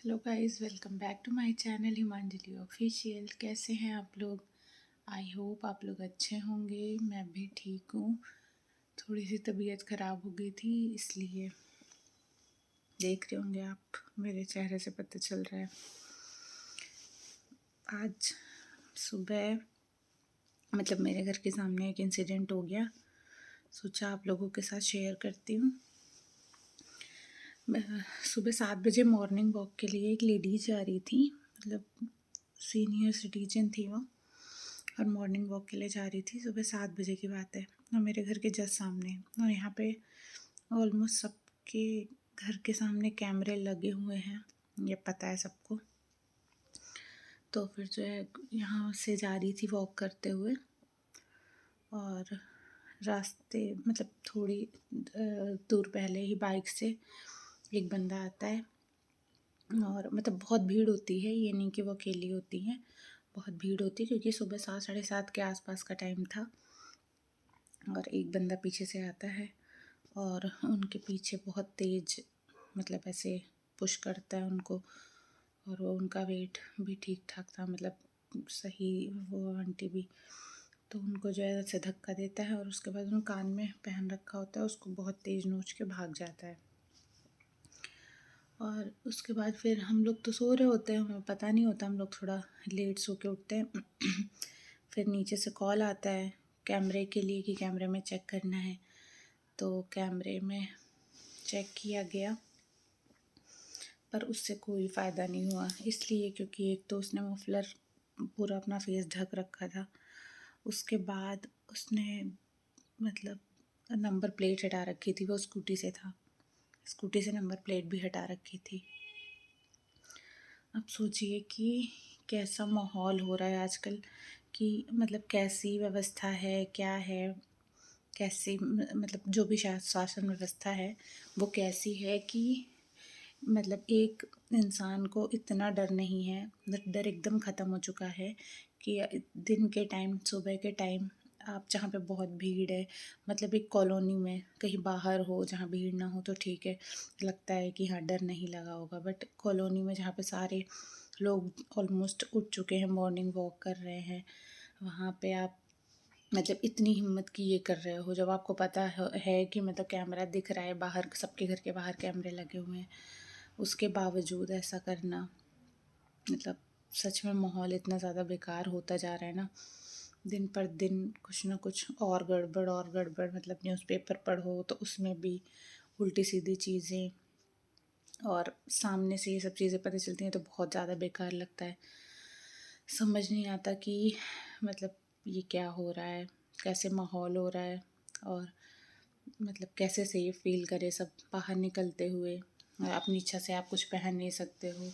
Hello guys, welcome back to my channel Himanjali official. कैसे हैं आप लोग? आई होप आप लोग अच्छे होंगे। मैं भी ठीक हूँ। थोड़ी सी तबीयत ख़राब हो गई थी, इसलिए देख रहे होंगे आप, मेरे चेहरे से पता चल रहा है। आज सुबह मेरे घर के सामने एक इंसिडेंट हो गया, सोचा आप लोगों के साथ शेयर करती हूँ। सुबह 7 बजे मॉर्निंग वॉक के लिए एक लेडीज जा रही थी, सीनियर सिटीजन थी वो, और मॉर्निंग वॉक के लिए जा रही थी। सुबह 7 बजे की बात है और मेरे घर के जस्ट सामने, और यहाँ पे ऑलमोस्ट सबके घर के सामने कैमरे लगे हुए हैं, ये पता है सबको। तो फिर जो है यहाँ से जा रही थी वॉक करते हुए, और रास्ते थोड़ी दूर पहले ही बाइक से एक बंदा आता है, और बहुत भीड़ होती है, ये नहीं कि वो अकेली होती हैं, बहुत भीड़ होती है क्योंकि सुबह 7 साढ़े 7 के आसपास का टाइम था। और एक बंदा पीछे से आता है और उनके पीछे बहुत तेज ऐसे पुश करता है उनको, और वो उनका वेट भी ठीक ठाक था, सही, वो आंटी भी। तो उनको जो है ऐसे धक्का देता है और उसके बाद उन कान में पहन रखा होता है, उसको बहुत तेज़ नोच के भाग जाता है। और उसके बाद फिर हम लोग तो सो रहे होते हैं, हमें पता नहीं होता, हम लोग थोड़ा लेट सो के उठते हैं। फिर नीचे से कॉल आता है कैमरे के लिए कि कैमरे में चेक करना है। तो कैमरे में चेक किया गया, पर उससे कोई फ़ायदा नहीं हुआ, इसलिए क्योंकि एक तो उसने मफलर पूरा अपना फेस ढक रखा था, उसके बाद उसने नंबर प्लेट हटा रखी थी, वो स्कूटी से था, स्कूटी से नंबर प्लेट भी हटा रखी थी। अब सोचिए कि कैसा माहौल हो रहा है आजकल, कि कैसी व्यवस्था है, क्या है, कैसी जो भी शासन व्यवस्था है वो कैसी है, कि एक इंसान को इतना डर नहीं है, डर एकदम ख़त्म हो चुका है कि दिन के टाइम, सुबह के टाइम, आप जहाँ पे बहुत भीड़ है, एक कॉलोनी में कहीं बाहर हो जहाँ भीड़ ना हो तो ठीक है, लगता है कि हाँ डर नहीं लगा होगा। बट कॉलोनी में जहाँ पे सारे लोग ऑलमोस्ट उठ चुके हैं, मॉर्निंग वॉक कर रहे हैं, वहाँ पे आप इतनी हिम्मत की ये कर रहे हो, जब आपको पता है कि कैमरा दिख रहा है बाहर, सबके घर के बाहर कैमरे लगे हुए हैं, उसके बावजूद ऐसा करना, सच में माहौल इतना ज़्यादा बेकार होता जा रहा है ना, दिन पर दिन कुछ ना कुछ और गड़बड़ और गड़बड़। न्यूज़पेपर पढ़ो तो उसमें भी उल्टी सीधी चीज़ें, और सामने से ये सब चीज़ें पता चलती हैं तो बहुत ज़्यादा बेकार लगता है। समझ नहीं आता कि ये क्या हो रहा है, कैसे माहौल हो रहा है, और कैसे सेफ फील करें सब बाहर निकलते हुए। अपनी इच्छा से आप कुछ पहन नहीं सकते हो,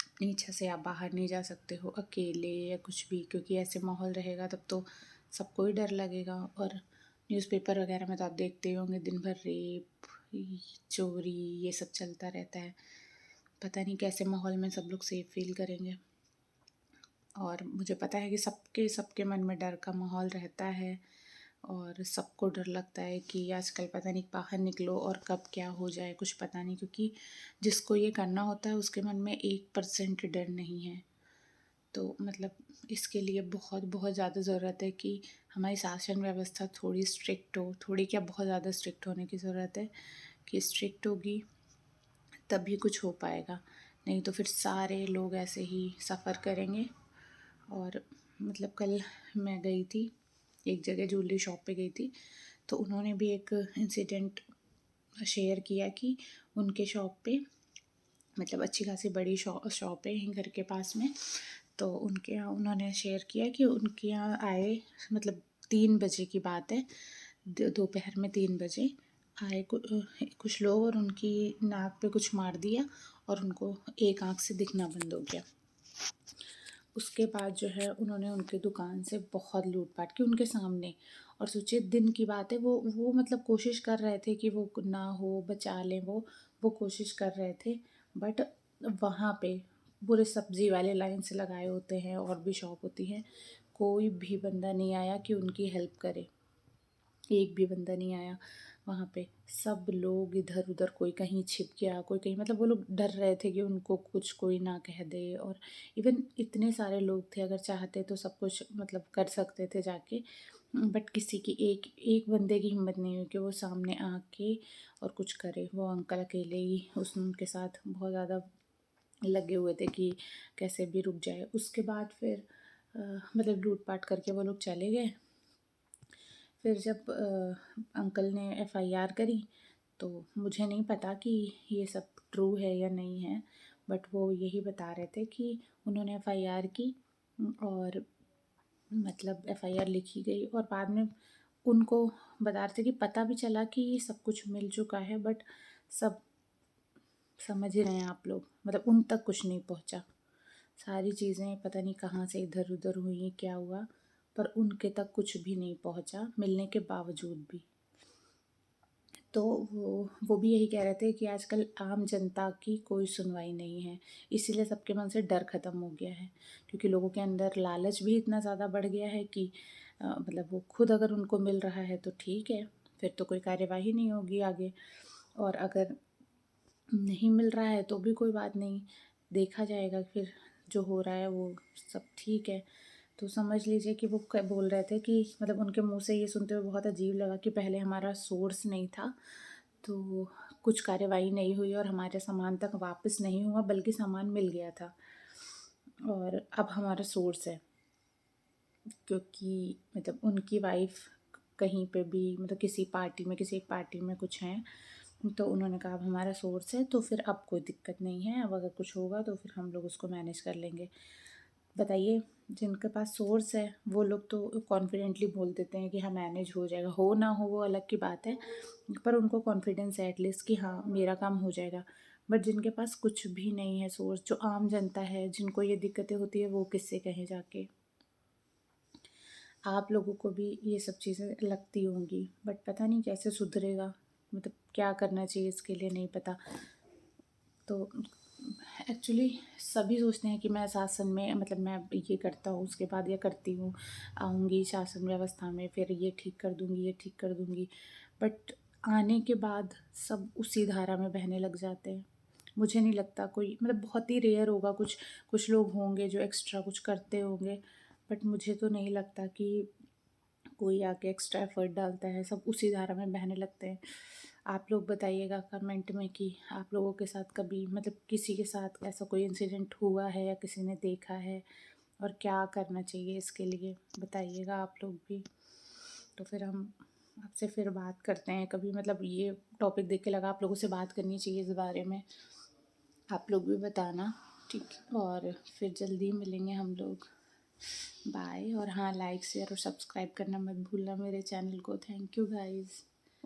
अपनी इच्छा से आप बाहर नहीं जा सकते हो अकेले या कुछ भी, क्योंकि ऐसे माहौल रहेगा तब तो सबको ही डर लगेगा। और न्यूज़पेपर वगैरह में तो आप देखते ही होंगे, दिन भर रेप, चोरी, ये सब चलता रहता है। पता नहीं कैसे माहौल में सब लोग सेफ फील करेंगे। और मुझे पता है कि सबके सबके मन में डर का माहौल रहता है, और सबको डर लगता है कि आजकल पता नहीं बाहर निकलो और कब क्या हो जाए, कुछ पता नहीं, क्योंकि जिसको ये करना होता है उसके मन में 1% डर नहीं है। तो इसके लिए बहुत बहुत ज़्यादा ज़रूरत है कि हमारी शासन व्यवस्था थोड़ी स्ट्रिक्ट हो, थोड़ी क्या बहुत ज़्यादा स्ट्रिक्ट होने की ज़रूरत है, कि स्ट्रिक्ट होगी तभी कुछ हो पाएगा, नहीं तो फिर सारे लोग ऐसे ही सफ़र करेंगे। और कल मैं गई थी एक जगह, ज्वेलरी शॉप पे गई थी, तो उन्होंने भी एक इंसिडेंट शेयर किया कि उनके शॉप पे अच्छी खासी बड़ी शॉप है यहीं घर के पास में। तो उनके यहाँ उन्होंने शेयर किया कि उनके यहाँ आए, 3 बजे की बात है, दोपहर में 3 बजे आए कुछ लोग, और उनकी नाक पे कुछ मार दिया और उनको एक आँख से दिखना बंद हो गया। उसके बाद जो है उन्होंने उनके दुकान से बहुत लूटपाट की उनके सामने। और सोचिए दिन की बात है, वो कोशिश कर रहे थे कि वो ना हो, बचा लें, वो कोशिश कर रहे थे। बट वहाँ पे पूरे सब्ज़ी वाले लाइन से लगाए होते हैं, और भी शॉप होती हैं, कोई भी बंदा नहीं आया कि उनकी हेल्प करे, एक भी बंदा नहीं आया। वहाँ पे सब लोग इधर उधर, कोई कहीं छिप गया, कोई कहीं, मतलब वो लोग डर रहे थे कि उनको कुछ कोई ना कह दे। और इवन इतने सारे लोग थे, अगर चाहते तो सब कुछ मतलब कर सकते थे जाके, बट किसी की एक एक बंदे की हिम्मत नहीं हुई कि वो सामने आके और कुछ करे। वो अंकल अकेले ही उनके साथ बहुत ज़्यादा लगे हुए थे कि कैसे भी रुक जाए। उसके बाद फिर मतलब लूटपाट करके वो लोग चले गए। फिर जब अंकल ने एफआईआर करी, तो मुझे नहीं पता कि ये सब ट्रू है या नहीं है, बट वो यही बता रहे थे कि उन्होंने एफआईआर की और मतलब एफआईआर लिखी गई, और बाद में उनको बता रहे थे कि पता भी चला कि ये सब कुछ मिल चुका है, बट सब समझ ही रहे हैं आप लोग, मतलब उन तक कुछ नहीं पहुंचा। सारी चीज़ें पता नहीं कहाँ से इधर उधर हुई, क्या हुआ, पर उनके तक कुछ भी नहीं पहुंचा मिलने के बावजूद भी। तो वो भी यही कह रहे थे कि आजकल आम जनता की कोई सुनवाई नहीं है, इसीलिए सबके मन से डर ख़त्म हो गया है, क्योंकि लोगों के अंदर लालच भी इतना ज़्यादा बढ़ गया है कि मतलब वो खुद अगर उनको मिल रहा है तो ठीक है, फिर तो कोई कार्यवाही नहीं होगी आगे, और अगर नहीं मिल रहा है तो भी कोई बात नहीं, देखा जाएगा फिर, जो हो रहा है वो सब ठीक है। तो समझ लीजिए कि वो बोल रहे थे कि मतलब उनके मुंह से ये सुनते हुए बहुत अजीब लगा कि पहले हमारा सोर्स नहीं था, तो कुछ कार्रवाई नहीं हुई और हमारे सामान तक वापस नहीं हुआ, बल्कि सामान मिल गया था, और अब हमारा सोर्स है। क्योंकि मतलब उनकी वाइफ कहीं पे भी, मतलब किसी पार्टी में, किसी एक पार्टी में कुछ हैं, तो उन्होंने कहा अब हमारा सोर्स है तो फिर अब कोई दिक्कत नहीं है, अब अगर कुछ होगा तो फिर हम लोग उसको मैनेज कर लेंगे। बताइए, जिनके पास सोर्स है वो लोग तो कॉन्फिडेंटली बोल देते हैं कि हाँ मैनेज हो जाएगा, हो ना हो वो अलग की बात है, पर उनको कॉन्फिडेंस है एटलीस्ट कि हाँ मेरा काम हो जाएगा। बट जिनके पास कुछ भी नहीं है सोर्स, जो आम जनता है, जिनको ये दिक्कतें होती है, वो किससे कहें जाके। आप लोगों को भी ये सब चीज़ें लगती होंगी, बट पता नहीं कैसे सुधरेगा, मतलब क्या करना चाहिए इसके लिए नहीं पता। तो एक्चुअली सभी सोचते हैं कि मैं शासन में, मतलब मैं ये करता हूँ उसके बाद ये करती हूँ, आऊँगी शासन व्यवस्था में, फिर ये ठीक कर दूँगी, ये ठीक कर दूँगी, बट आने के बाद सब उसी धारा में बहने लग जाते हैं। मुझे नहीं लगता कोई, मतलब बहुत ही रेयर होगा, कुछ कुछ लोग होंगे जो एक्स्ट्रा कुछ करते होंगे, बट मुझे तो नहीं लगता कि कोई आके एक्स्ट्रा एफर्ट डालता है, सब उसी धारा में बहने लगते हैं। आप लोग बताइएगा कमेंट में कि आप लोगों के साथ कभी, मतलब किसी के साथ ऐसा कोई इंसिडेंट हुआ है या किसी ने देखा है, और क्या करना चाहिए इसके लिए, बताइएगा आप लोग भी। तो फिर हम आपसे फिर बात करते हैं कभी, मतलब ये टॉपिक देख के लगा आप लोगों से बात करनी चाहिए इस बारे में, आप लोग भी बताना, ठीक है? और फिर जल्दी मिलेंगे हम लोग। बाय। और हाँ, लाइक शेयर और सब्सक्राइब करना मत भूलना मेरे चैनल को। Thank you guys.